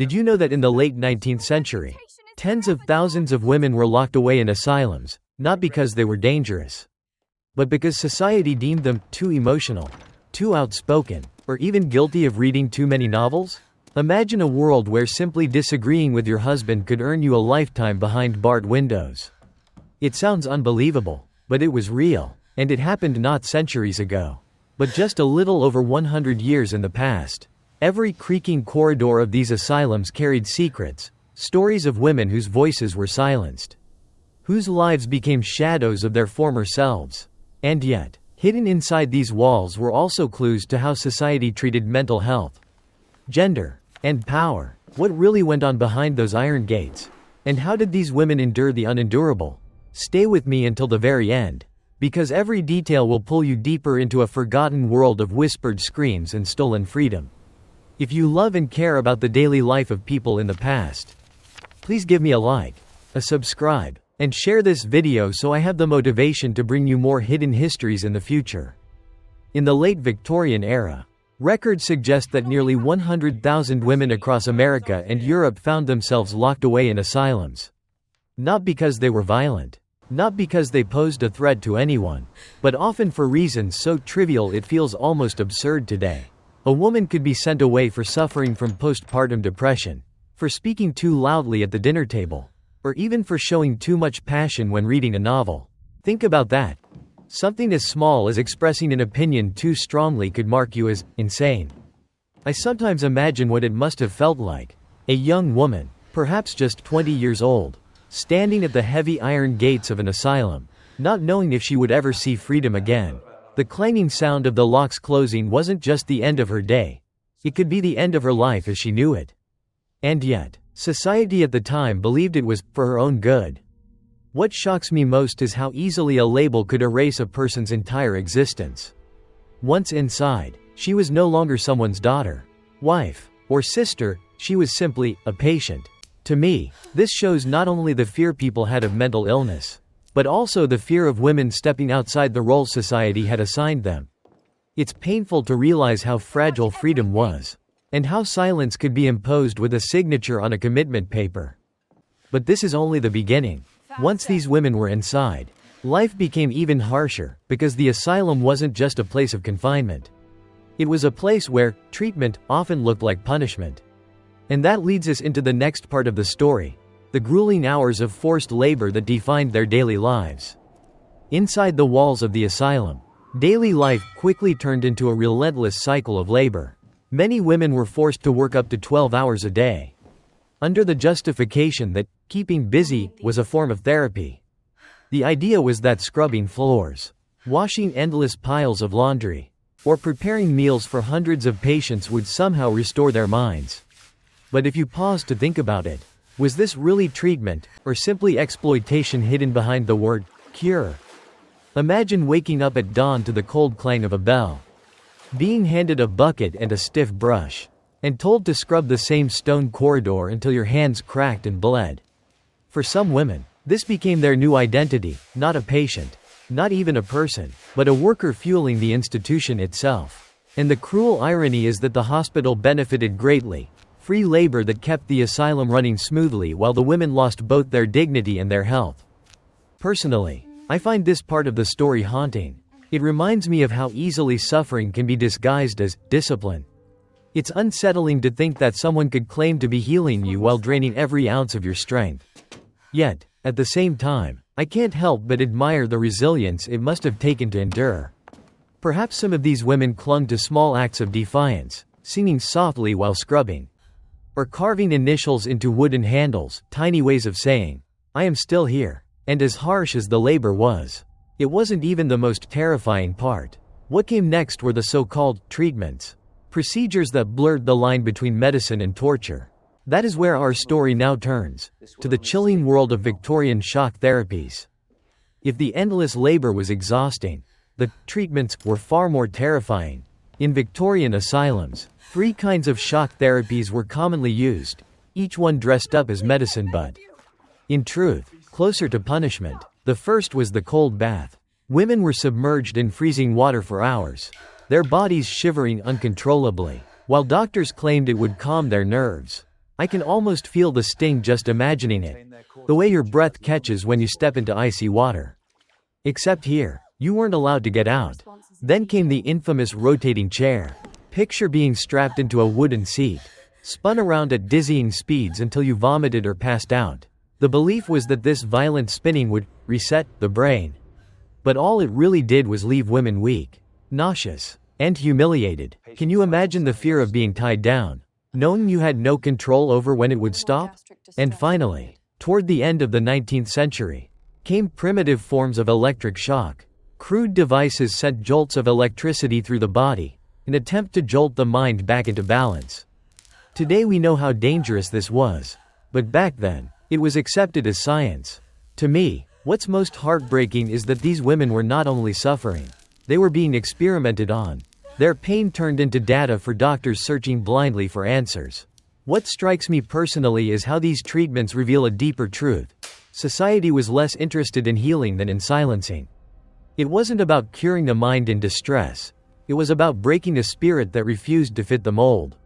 Did you know that in the late 19th century, tens of thousands of women were locked away in asylums, not because they were dangerous, but because society deemed them too emotional, too outspoken, or even guilty of reading too many novels? Imagine a world where simply disagreeing with your husband could earn you a lifetime behind barred windows. It sounds unbelievable, but it was real, and it happened not centuries ago, but just a little over 100 years in the past. Every creaking corridor of these asylums carried secrets, stories of women whose voices were silenced, whose lives became shadows of their former selves. And yet, hidden inside these walls were also clues to how society treated mental health, gender, and power. What really went on behind those iron gates? And how did these women endure the unendurable? Stay with me until the very end, because every detail will pull you deeper into a forgotten world of whispered screams and stolen freedom. If you love and care about the daily life of people in the past, please give me a like, a subscribe, and share this video so I have the motivation to bring you more hidden histories in the future. In the late Victorian era, records suggest that nearly 100,000 women across America and Europe found themselves locked away in asylums. Not because they were violent, not because they posed a threat to anyone, but often for reasons so trivial it feels almost absurd today. A woman could be sent away for suffering from postpartum depression, for speaking too loudly at the dinner table, or even for showing too much passion when reading a novel. Think about that. Something as small as expressing an opinion too strongly could mark you as insane. I sometimes imagine what it must have felt like. A young woman, perhaps just 20 years old, standing at the heavy iron gates of an asylum, not knowing if she would ever see freedom again. The clanging sound of the locks closing wasn't just the end of her day. It could be the end of her life as she knew it. And yet, society at the time believed it was for her own good. What shocks me most is how easily a label could erase a person's entire existence. Once inside, she was no longer someone's daughter, wife, or sister, she was simply a patient. To me, this shows not only the fear people had of mental illness, but also the fear of women stepping outside the role society had assigned them. It's painful to realize how fragile freedom was, and how silence could be imposed with a signature on a commitment paper. But this is only the beginning. Once these women were inside, life became even harsher, because the asylum wasn't just a place of confinement. It was a place where treatment often looked like punishment. And that leads us into the next part of the story, the grueling hours of forced labor that defined their daily lives. Inside the walls of the asylum, daily life quickly turned into a relentless cycle of labor. Many women were forced to work up to 12 hours a day, under the justification that keeping busy was a form of therapy. The idea was that scrubbing floors, washing endless piles of laundry, or preparing meals for hundreds of patients would somehow restore their minds. But if you pause to think about it, was this really treatment, or simply exploitation hidden behind the word cure? Imagine waking up at dawn to the cold clang of a bell, being handed a bucket and a stiff brush, and told to scrub the same stone corridor until your hands cracked and bled. For some women, this became their new identity, not a patient, not even a person, but a worker fueling the institution itself. And the cruel irony is that the hospital benefited greatly, free labor that kept the asylum running smoothly while the women lost both their dignity and their health. Personally, I find this part of the story haunting. It reminds me of how easily suffering can be disguised as discipline. It's unsettling to think that someone could claim to be healing you while draining every ounce of your strength. Yet, at the same time, I can't help but admire the resilience it must have taken to endure. Perhaps some of these women clung to small acts of defiance, singing softly while scrubbing, or carving initials into wooden handles, tiny ways of saying, "I am still here." And as harsh as the labor was, it wasn't even the most terrifying part. What came next were the so-called treatments, procedures that blurred the line between medicine and torture. That is where our story now turns, to the chilling world of Victorian shock therapies. If the endless labor was exhausting, the treatments were far more terrifying. In Victorian asylums, 3 kinds of shock therapies were commonly used, each one dressed up as medicine but, in truth, closer to punishment. The first was the cold bath. Women were submerged in freezing water for hours, their bodies shivering uncontrollably, while doctors claimed it would calm their nerves. I can almost feel the sting just imagining it. The way your breath catches when you step into icy water. Except here, you weren't allowed to get out. Then came the infamous rotating chair. Picture being strapped into a wooden seat, spun around at dizzying speeds until you vomited or passed out. The belief was that this violent spinning would reset the brain. But all it really did was leave women weak, nauseous, and humiliated. Can you imagine the fear of being tied down, knowing you had no control over when it would stop? And finally, toward the end of the 19th century, came primitive forms of electric shock. Crude devices sent jolts of electricity through the body, an attempt to jolt the mind back into balance. Today we know how dangerous this was, but back then, it was accepted as science. To me, what's most heartbreaking is that these women were not only suffering, they were being experimented on. Their pain turned into data for doctors searching blindly for answers. What strikes me personally is how these treatments reveal a deeper truth. Society was less interested in healing than in silencing. It wasn't about curing a mind in distress. It was about breaking a spirit that refused to fit the mold.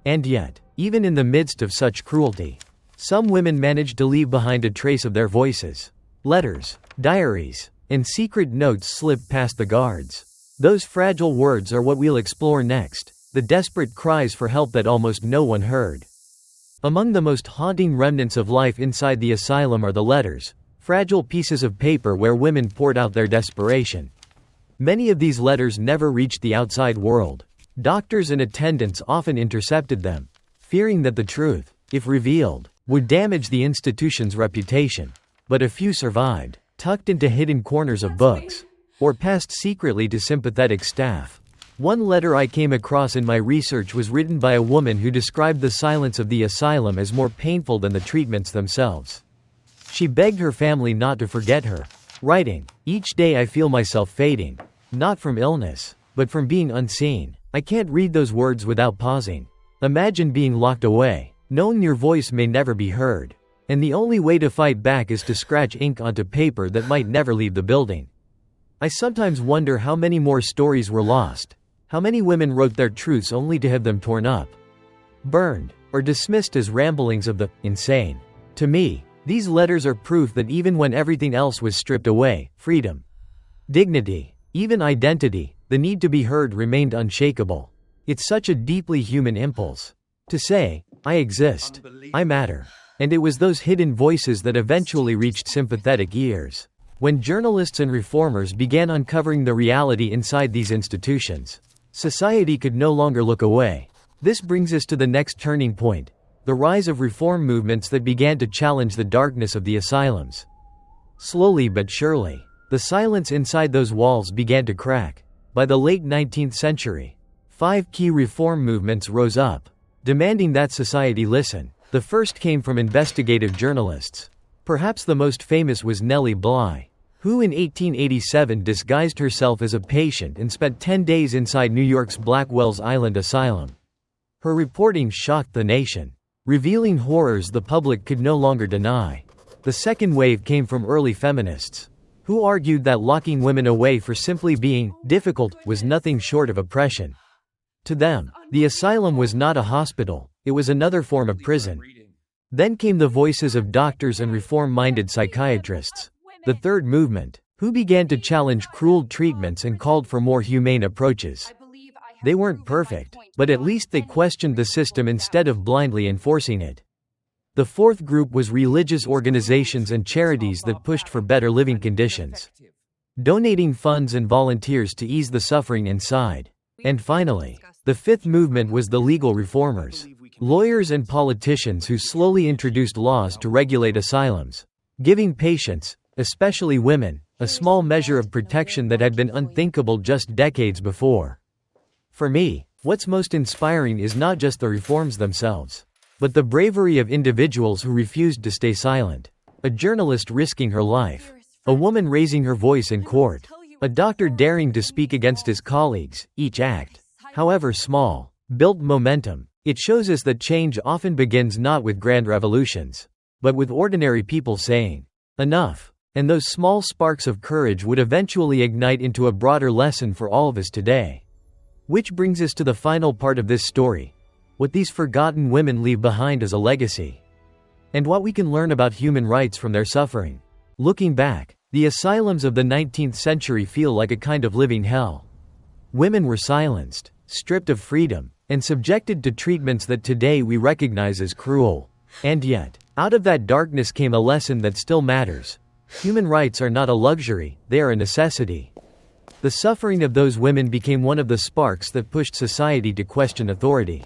And yet, even in the midst of such cruelty, some women managed to leave behind a trace of their voices. Letters, diaries, and secret notes slipped past the guards. Those fragile words are what we'll explore next, the desperate cries for help that almost no one heard. Among the most haunting remnants of life inside the asylum are the letters, fragile pieces of paper where women poured out their desperation. Many of these letters never reached the outside world. Doctors and attendants often intercepted them, fearing that the truth, if revealed, would damage the institution's reputation. But a few survived, tucked into hidden corners of books, or passed secretly to sympathetic staff. One letter I came across in my research was written by a woman who described the silence of the asylum as more painful than the treatments themselves. She begged her family not to forget her, writing, "Each day I feel myself fading, not from illness, but from being unseen. I can't read those words without pausing. Imagine being locked away, knowing your voice may never be heard. And the only way to fight back is to scratch ink onto paper that might never leave the building." I sometimes wonder how many more stories were lost. How many women wrote their truths only to have them torn up, burned, or dismissed as ramblings of the insane. To me, these letters are proof that even when everything else was stripped away, freedom, dignity, even identity, the need to be heard remained unshakable. It's such a deeply human impulse. To say, I exist, I matter. And it was those hidden voices that eventually reached sympathetic ears. When journalists and reformers began uncovering the reality inside these institutions, society could no longer look away. This brings us to the next turning point, the rise of reform movements that began to challenge the darkness of the asylums. Slowly but surely, the silence inside those walls began to crack. By the late 19th century, 5 key reform movements rose up, demanding that society listen. The first came from investigative journalists. Perhaps the most famous was Nellie Bly, who in 1887 disguised herself as a patient and spent 10 days inside New York's Blackwell's Island Asylum. Her reporting shocked the nation, revealing horrors the public could no longer deny. The second wave came from early feminists, who argued that locking women away for simply being difficult was nothing short of oppression. To them, the asylum was not a hospital, it was another form of prison. Then came the voices of doctors and reform-minded psychiatrists, the third movement, who began to challenge cruel treatments and called for more humane approaches. They weren't perfect, but at least they questioned the system instead of blindly enforcing it. The fourth group was religious organizations and charities that pushed for better living conditions, donating funds and volunteers to ease the suffering inside. And finally, the fifth movement was the legal reformers, lawyers and politicians who slowly introduced laws to regulate asylums, giving patients, especially women, a small measure of protection that had been unthinkable just decades before. For me, what's most inspiring is not just the reforms themselves, but the bravery of individuals who refused to stay silent. A journalist risking her life, a woman raising her voice in court, a doctor daring to speak against his colleagues. Each act, however small, built momentum. It shows us that change often begins not with grand revolutions, but with ordinary people saying, enough. And those small sparks of courage would eventually ignite into a broader lesson for all of us today. Which brings us to the final part of this story. what these forgotten women leave behind as a legacy, and what we can learn about human rights from their suffering. Looking back, the asylums of the 19th century feel like a kind of living hell. Women were silenced, stripped of freedom, and subjected to treatments that today we recognize as cruel. And yet, out of that darkness came a lesson that still matters. Human rights are not a luxury, they are a necessity. The suffering of those women became one of the sparks that pushed society to question authority,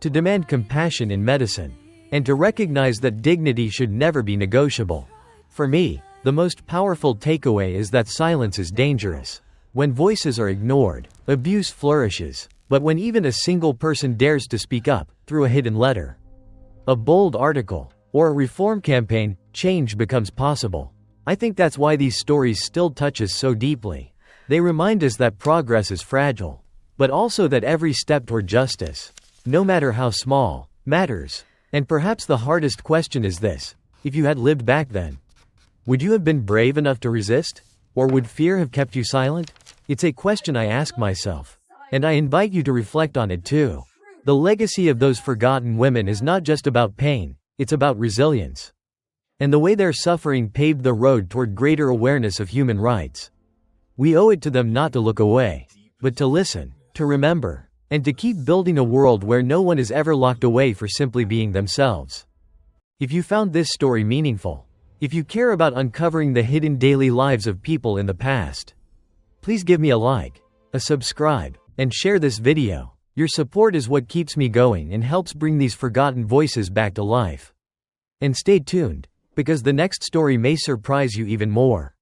to demand compassion in medicine, and to recognize that dignity should never be negotiable. For me, the most powerful takeaway is that silence is dangerous. When voices are ignored, abuse flourishes, but when even a single person dares to speak up, through a hidden letter, a bold article, or a reform campaign, change becomes possible. I think that's why these stories still touch us so deeply. They remind us that progress is fragile, but also that every step toward justice, no matter how small, matters. And perhaps the hardest question is this: if you had lived back then, would you have been brave enough to resist? Or would fear have kept you silent? It's a question I ask myself, and I invite you to reflect on it too. The legacy of those forgotten women is not just about pain, it's about resilience, and the way their suffering paved the road toward greater awareness of human rights. We owe it to them not to look away, but to listen, to remember, and to keep building a world where no one is ever locked away for simply being themselves. If you found this story meaningful, if you care about uncovering the hidden daily lives of people in the past, please give me a like, a subscribe, and share this video. Your support is what keeps me going and helps bring these forgotten voices back to life. And stay tuned, because the next story may surprise you even more.